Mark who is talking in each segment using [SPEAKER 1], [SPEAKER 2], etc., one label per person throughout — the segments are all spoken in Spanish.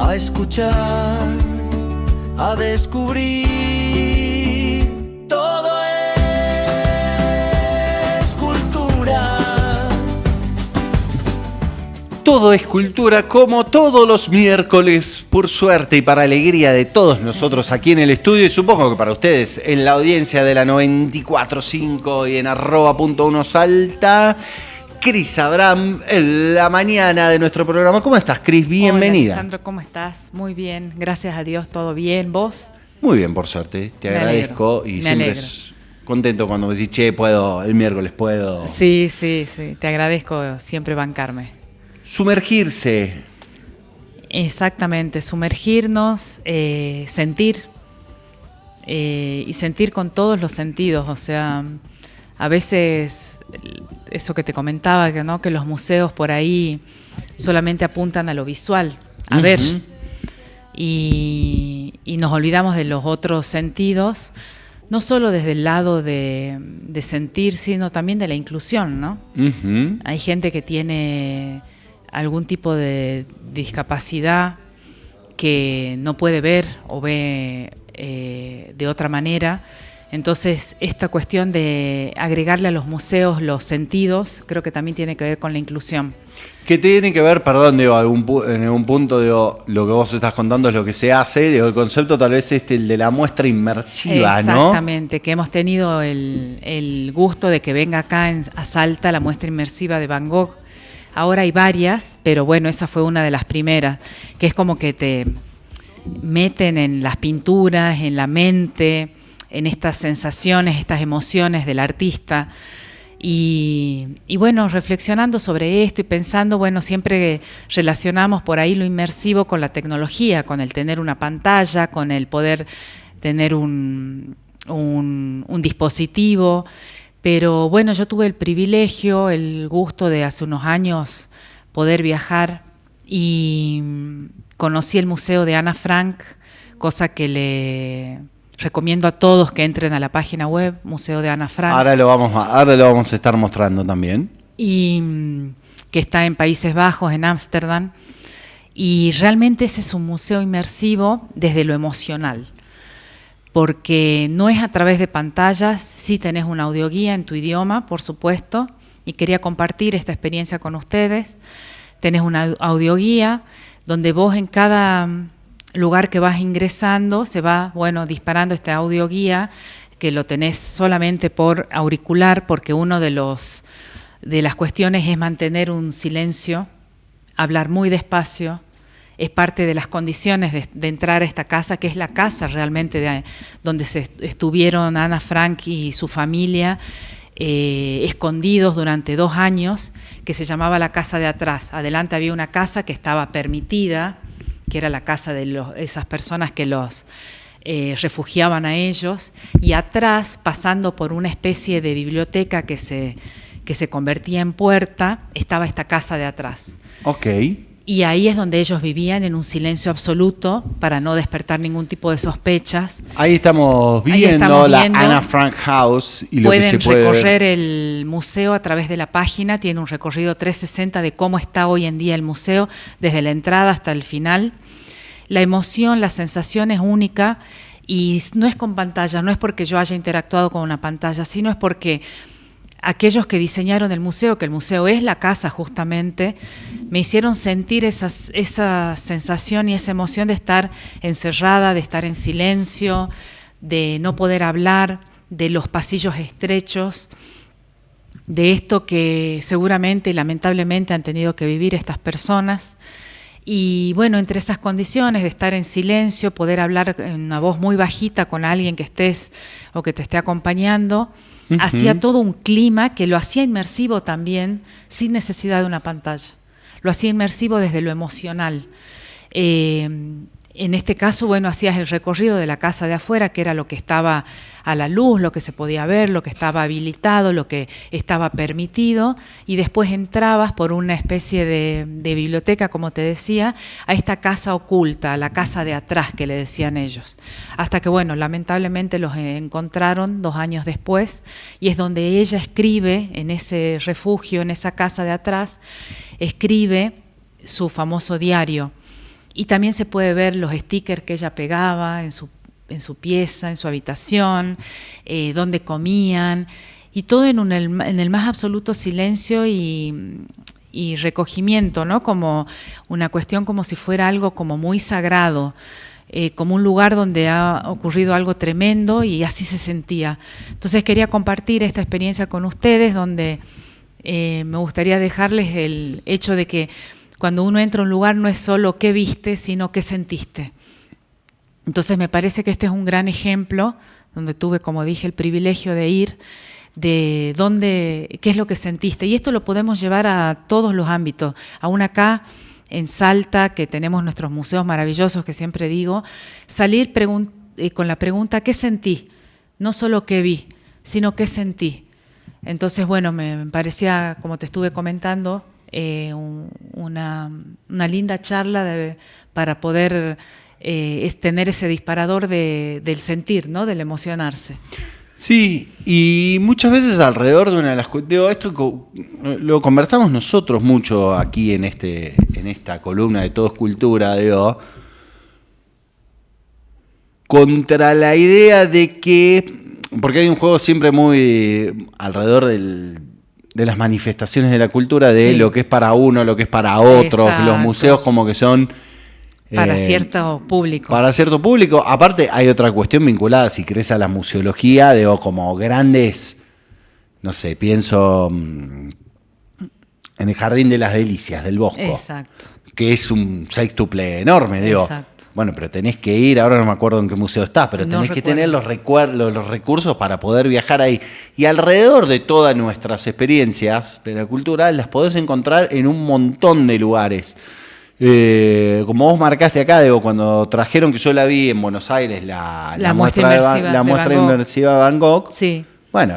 [SPEAKER 1] a escuchar, a descubrir. Todo es cultura.
[SPEAKER 2] Todo es cultura, como todos los miércoles, por suerte y para alegría de todos nosotros aquí en el estudio, y supongo que para ustedes en la audiencia de la 94.5 y en @1salta. Cris Abraham, en la mañana de nuestro programa. ¿Cómo estás, Cris? Bienvenida.
[SPEAKER 3] Hola, Alessandro, ¿cómo estás? Muy bien, gracias a Dios, todo bien. ¿Vos?
[SPEAKER 2] Muy bien, por suerte. Te agradezco y siempre es contento cuando me decís, che, puedo, el miércoles puedo.
[SPEAKER 3] Sí, te agradezco siempre bancarme.
[SPEAKER 2] Sumergirse.
[SPEAKER 3] Exactamente, sumergirnos, sentir y sentir con todos los sentidos. O sea, a veces eso que te comentaba, ¿no? Que los museos por ahí solamente apuntan a lo visual, a ver, y nos olvidamos de los otros sentidos, no solo desde el lado de sentir, sino también de la inclusión, ¿no? Hay gente que tiene algún tipo de discapacidad que no puede ver o ve de otra manera. Entonces, esta cuestión de agregarle a los museos los sentidos, creo que también tiene que ver con la inclusión.
[SPEAKER 2] ¿Qué tiene que ver, perdón, digo, en algún punto, digo, lo que vos estás contando es lo que se hace, digo, el concepto tal vez es el de la muestra inmersiva, ¿no?
[SPEAKER 3] Exactamente, que hemos tenido el gusto de que venga acá a Salta la muestra inmersiva de Van Gogh. Ahora hay varias, pero bueno, esa fue una de las primeras, que es como que te meten en las pinturas, en la mente, en estas sensaciones, estas emociones del artista. Y bueno, reflexionando sobre esto y pensando, bueno, siempre relacionamos por ahí lo inmersivo con la tecnología, con el tener una pantalla, con el poder tener un dispositivo. Pero bueno, yo tuve el privilegio, el gusto de hace unos años poder viajar y conocí el Museo de Ana Frank, cosa que le recomiendo a todos que entren a la página web, Museo de Ana Frank.
[SPEAKER 2] Ahora lo vamos a estar mostrando también.
[SPEAKER 3] Y que está en Países Bajos, en Ámsterdam. Y realmente ese es un museo inmersivo desde lo emocional, porque no es a través de pantallas, sí tenés una audioguía en tu idioma, por supuesto, y quería compartir esta experiencia con ustedes. Tenés una audioguía donde vos en cada lugar que vas ingresando se va, bueno, disparando esta audioguía, que lo tenés solamente por auricular, porque uno de las cuestiones es mantener un silencio, hablar muy despacio. Es parte de las condiciones de entrar a esta casa, que es la casa realmente donde estuvieron Ana Frank y su familia escondidos durante 2 años, que se llamaba la casa de atrás. Adelante había una casa que estaba permitida, que era la casa de esas personas que los refugiaban a ellos, y atrás, pasando por una especie de biblioteca que se convertía en puerta, estaba esta casa de atrás.
[SPEAKER 2] Ok.
[SPEAKER 3] Y ahí es donde ellos vivían en un silencio absoluto para no despertar ningún tipo de sospechas.
[SPEAKER 2] Ahí estamos viendo la Ana Frank House y lo que se puede
[SPEAKER 3] recorrer
[SPEAKER 2] ver.
[SPEAKER 3] El museo a través de la página, tiene un recorrido 360 de cómo está hoy en día el museo, desde la entrada hasta el final. La emoción, la sensación es única y no es con pantalla, no es porque yo haya interactuado con una pantalla, sino es porque aquellos que diseñaron el museo, que el museo es la casa justamente, me hicieron sentir esa sensación y esa emoción de estar encerrada, de estar en silencio, de no poder hablar, de los pasillos estrechos, de esto que seguramente y lamentablemente han tenido que vivir estas personas. Y bueno, entre esas condiciones de estar en silencio, poder hablar en una voz muy bajita con alguien que estés o que te esté acompañando, hacía todo un clima que lo hacía inmersivo también, sin necesidad de una pantalla. Lo hacía inmersivo desde lo emocional. En este caso, bueno, hacías el recorrido de la casa de afuera, que era lo que estaba a la luz, lo que se podía ver, lo que estaba habilitado, lo que estaba permitido, y después entrabas por una especie de biblioteca, como te decía, a esta casa oculta, a la casa de atrás, que le decían ellos. Hasta que, bueno, lamentablemente los encontraron 2 años después, y es donde ella escribe, en ese refugio, en esa casa de atrás, escribe su famoso diario, Y también se puede ver los stickers que ella pegaba en su pieza, en su habitación, dónde comían, y todo en el más absoluto silencio y recogimiento, ¿no? Como una cuestión como si fuera algo como muy sagrado, como un lugar donde ha ocurrido algo tremendo, y así se sentía. Entonces quería compartir esta experiencia con ustedes, donde me gustaría dejarles el hecho de que cuando uno entra a un lugar no es solo qué viste, sino qué sentiste. Entonces me parece que este es un gran ejemplo, donde tuve, como dije, el privilegio de ir, de qué es lo que sentiste. Y esto lo podemos llevar a todos los ámbitos. Aún acá en Salta, que tenemos nuestros museos maravillosos, que siempre digo, salir con la pregunta ¿qué sentí? No solo qué vi, sino qué sentí. Entonces, bueno, me parecía, como te estuve comentando, una linda charla para poder tener ese disparador del sentir, ¿no? Del emocionarse.
[SPEAKER 2] Sí, y muchas veces alrededor de una de las cuestiones, esto lo conversamos nosotros mucho aquí en esta columna de Todo es Cultura, contra la idea de que, porque hay un juego siempre muy alrededor de las manifestaciones de la cultura, de lo que es para uno, lo que es para otros. Exacto. Los museos como que son
[SPEAKER 3] para cierto público.
[SPEAKER 2] Para cierto público. Aparte hay otra cuestión vinculada, si querés, a la museología, como grandes, no sé, pienso en el Jardín de las Delicias del Bosco.
[SPEAKER 3] Exacto.
[SPEAKER 2] Que es un sextuple enorme,
[SPEAKER 3] Exacto.
[SPEAKER 2] Bueno, pero tenés que ir, ahora no me acuerdo en qué museo estás, pero tenés que tener los recursos para poder viajar ahí. Y alrededor de todas nuestras experiencias de la cultura, las podés encontrar en un montón de lugares. Como vos marcaste acá, cuando trajeron, que yo la vi en Buenos Aires, la muestra inmersiva de Van Gogh.
[SPEAKER 3] Sí.
[SPEAKER 2] Bueno,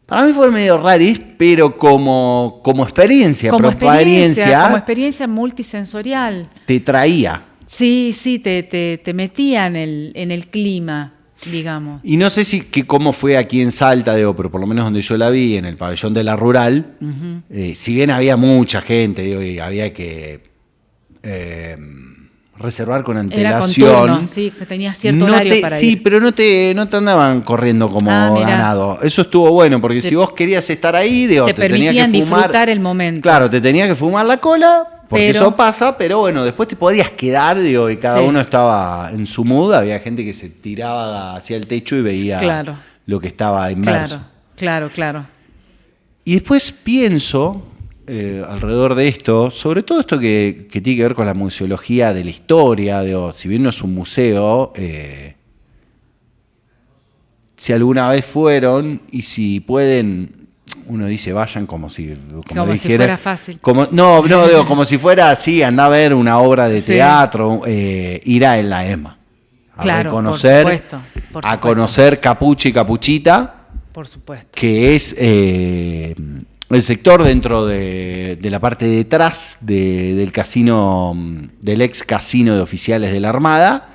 [SPEAKER 2] para mí fue medio raris, pero como experiencia,
[SPEAKER 3] como experiencia multisensorial.
[SPEAKER 2] Te traía.
[SPEAKER 3] Sí, te metía en el clima, digamos.
[SPEAKER 2] Y no sé cómo fue aquí en Salta, pero por lo menos donde yo la vi, en el pabellón de la Rural, si bien había mucha gente, y había que reservar con antelación.
[SPEAKER 3] Era con turno, sí, que tenía cierto horario para ir.
[SPEAKER 2] Sí, pero no te andaban corriendo como ganado. Eso estuvo bueno, porque si vos querías estar ahí, te
[SPEAKER 3] permitían disfrutar el momento.
[SPEAKER 2] Claro, te tenías que fumar la cola, porque eso pasa, pero bueno, después te podías quedar, y cada uno estaba en su mood. Había gente que se tiraba hacia el techo y veía lo que estaba inmerso.
[SPEAKER 3] Claro.
[SPEAKER 2] Y después pienso, alrededor de esto, sobre todo esto que tiene que ver con la museología de la historia, si bien no es un museo, si alguna vez fueron y si pueden, uno dice vayan como si
[SPEAKER 3] fuera fácil.
[SPEAKER 2] Como si fuera así, andá a ver una obra de teatro, ir a la ESMA. A conocer Capucha y Capuchita.
[SPEAKER 3] Por supuesto.
[SPEAKER 2] Que es el sector dentro de la parte de detrás del casino, del ex casino de oficiales de la Armada,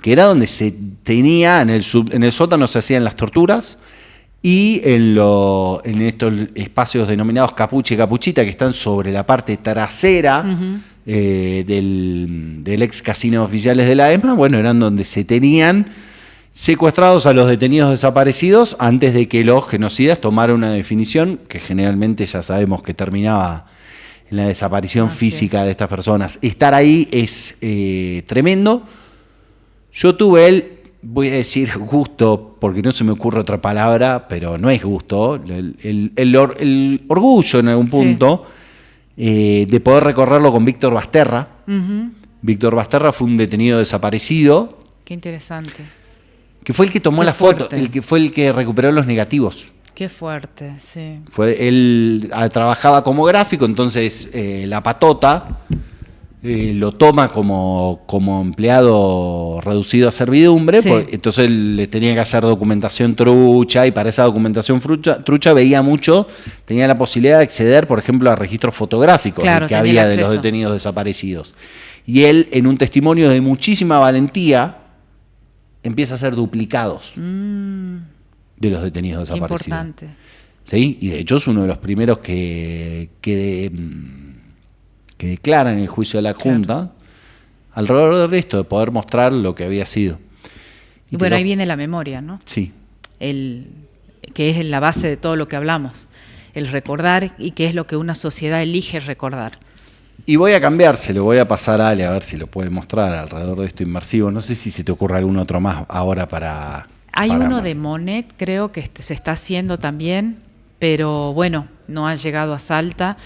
[SPEAKER 2] que era donde se tenía, en el sótano se hacían las torturas, y en estos espacios denominados Capucha y Capuchita, que están sobre la parte trasera del ex casino de oficiales de la ESMA, bueno, eran donde se tenían secuestrados a los detenidos desaparecidos antes de que los genocidas tomaran una definición que generalmente ya sabemos que terminaba en la desaparición física de estas personas. Estar ahí es tremendo. Yo tuve voy a decir gusto, porque no se me ocurre otra palabra, pero no es gusto, el orgullo en algún punto de poder recorrerlo con Víctor Basterra. Uh-huh. Víctor Basterra fue un detenido desaparecido.
[SPEAKER 3] Qué interesante.
[SPEAKER 2] Que fue el que tomó la foto, fue el que recuperó los negativos.
[SPEAKER 3] Qué fuerte, sí.
[SPEAKER 2] Él trabajaba como gráfico, entonces la patota lo toma como empleado reducido a servidumbre, sí. Entonces él le tenía que hacer documentación trucha, y para esa documentación trucha veía mucho, tenía la posibilidad de acceder, por ejemplo, a registros fotográficos que había de los detenidos desaparecidos. Y él, en un testimonio de muchísima valentía, empieza a hacer duplicados de los detenidos desaparecidos.
[SPEAKER 3] Importante.
[SPEAKER 2] ¿Sí? Y de hecho es uno de los primeros que que declaran en el juicio de la Junta, alrededor de esto, de poder mostrar lo que había sido.
[SPEAKER 3] Y bueno, ahí viene la memoria, ¿no?
[SPEAKER 2] Sí.
[SPEAKER 3] Que es la base de todo lo que hablamos, el recordar y qué es lo que una sociedad elige recordar.
[SPEAKER 2] Y voy a cambiárselo, voy a pasar a Ale a ver si lo puede mostrar alrededor de esto inmersivo. No sé si se te ocurre algún otro más ahora para...
[SPEAKER 3] Hay uno de Monet, creo que se está haciendo también, pero bueno, no ha llegado a Salta.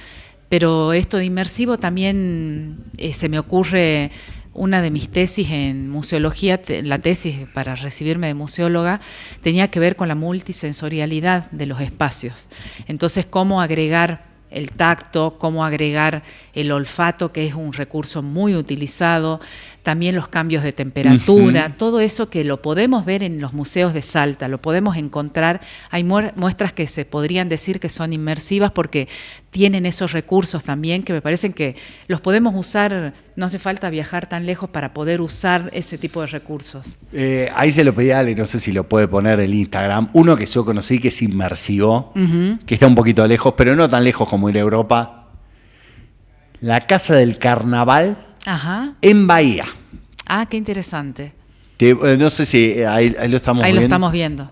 [SPEAKER 3] Pero esto de inmersivo también se me ocurre. Una de mis tesis en museología, la tesis para recibirme de museóloga, tenía que ver con la multisensorialidad de los espacios. Entonces, cómo agregar el tacto, cómo agregar el olfato, que es un recurso muy utilizado, también los cambios de temperatura, todo eso que lo podemos ver en los museos de Salta, lo podemos encontrar. Hay muestras que se podrían decir que son inmersivas porque tienen esos recursos también que me parecen que los podemos usar, no hace falta viajar tan lejos para poder usar ese tipo de recursos.
[SPEAKER 2] Ahí se lo pedí a Ale, no sé si lo puede poner en Instagram. Uno que yo conocí que es inmersivo, que está un poquito lejos, pero no tan lejos como ir a Europa. La Casa del Carnaval en Bahía.
[SPEAKER 3] Ah, qué interesante.
[SPEAKER 2] No sé si ahí lo estamos viendo.
[SPEAKER 3] Ahí lo estamos viendo.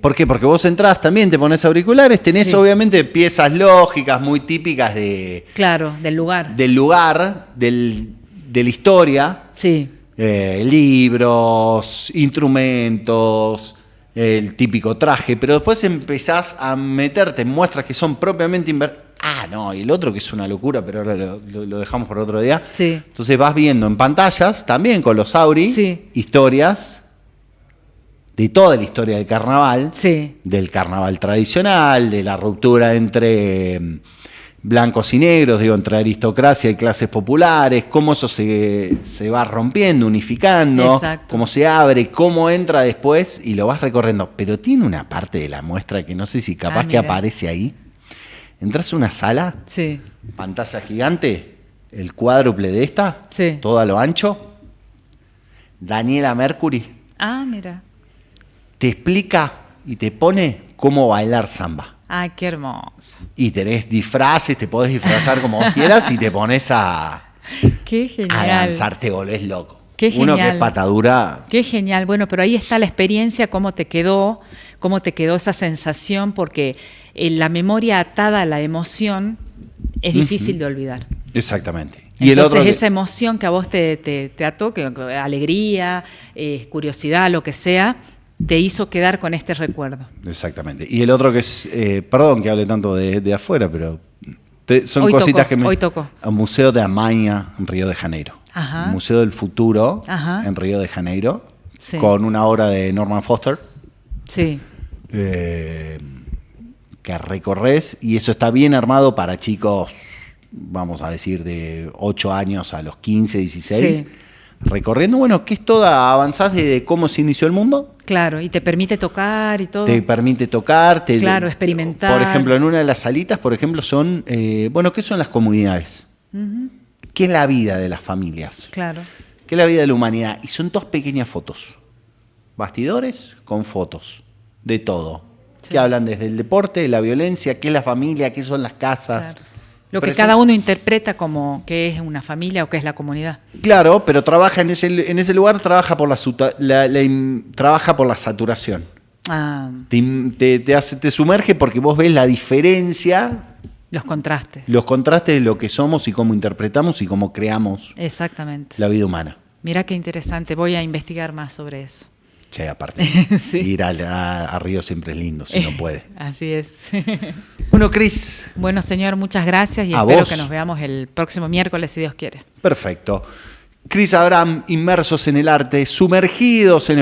[SPEAKER 2] ¿Por qué? Porque vos entrás también, te pones auriculares, tenés obviamente piezas lógicas muy típicas de...
[SPEAKER 3] Claro, del lugar.
[SPEAKER 2] Del lugar, de la historia.
[SPEAKER 3] Sí.
[SPEAKER 2] Libros, instrumentos, el típico traje, pero después empezás a meterte en muestras que son propiamente no, y el otro que es una locura, pero ahora lo dejamos por otro día.
[SPEAKER 3] Sí.
[SPEAKER 2] Entonces vas viendo en pantallas, también con los Auri, historias de toda la historia del carnaval, del carnaval tradicional, de la ruptura entre blancos y negros, entre aristocracia y clases populares, cómo eso se va rompiendo, unificando, cómo se abre, cómo entra después y lo vas recorriendo. Pero tiene una parte de la muestra que no sé si capaz que aparece ahí. Entras a una sala, pantalla gigante, el cuádruple de esta, todo a lo ancho, Daniela Mercury.
[SPEAKER 3] Ah, mira.
[SPEAKER 2] Te explica y te pone cómo bailar samba.
[SPEAKER 3] Ay, qué hermoso.
[SPEAKER 2] Y tenés disfraces, te podés disfrazar como vos quieras y te pones
[SPEAKER 3] qué genial.
[SPEAKER 2] A danzar, te volvés loco.
[SPEAKER 3] Qué genial.
[SPEAKER 2] Uno que es patadura.
[SPEAKER 3] Qué genial. Bueno, pero ahí está la experiencia, cómo te quedó esa sensación, porque la memoria atada a la emoción es difícil de olvidar.
[SPEAKER 2] Exactamente.
[SPEAKER 3] Y entonces esa emoción que a vos te ató, que alegría, curiosidad, lo que sea, te hizo quedar con este recuerdo.
[SPEAKER 2] Exactamente. Y el otro que es, perdón que hable tanto de afuera, pero son
[SPEAKER 3] hoy
[SPEAKER 2] cositas
[SPEAKER 3] tocó,
[SPEAKER 2] que
[SPEAKER 3] hoy tocó.
[SPEAKER 2] Al Museo de Amaña en Río de Janeiro.
[SPEAKER 3] Ajá.
[SPEAKER 2] El Museo del Futuro en Río de Janeiro, con una obra de Norman Foster.
[SPEAKER 3] Sí.
[SPEAKER 2] Que recorres, y eso está bien armado para chicos, vamos a decir, de 8 años a los 15, 16. Recorriendo, bueno, que es toda, avanzás de cómo se inició el mundo.
[SPEAKER 3] Claro, y te permite tocar y todo.
[SPEAKER 2] Te permite tocar.
[SPEAKER 3] Claro, experimentar.
[SPEAKER 2] Por ejemplo, en una de las salitas, por ejemplo, son, ¿qué son las comunidades? ¿Qué es la vida de las familias?
[SPEAKER 3] Claro.
[SPEAKER 2] ¿Qué es la vida de la humanidad? Y son 2 pequeñas fotos. Bastidores con fotos de todo. Que hablan desde el deporte, la violencia, qué es la familia, qué son las casas.
[SPEAKER 3] Claro. Lo que cada uno interpreta como que es una familia o que es la comunidad. Claro,
[SPEAKER 2] pero trabaja en ese lugar, trabaja por trabaja por la saturación. Te sumerge porque vos ves la diferencia.
[SPEAKER 3] Los contrastes.
[SPEAKER 2] Los contrastes de lo que somos y cómo interpretamos y cómo creamos.
[SPEAKER 3] Exactamente.
[SPEAKER 2] La vida humana.
[SPEAKER 3] Mira qué interesante, voy a investigar más sobre eso.
[SPEAKER 2] Che, aparte, ir a Río siempre es lindo, si no puede.
[SPEAKER 3] Así es.
[SPEAKER 2] Bueno, Cris.
[SPEAKER 3] Bueno, señor, muchas gracias y espero que nos veamos el próximo miércoles, si Dios quiere.
[SPEAKER 2] Perfecto. Cris Abraham, inmersos en el arte, sumergidos en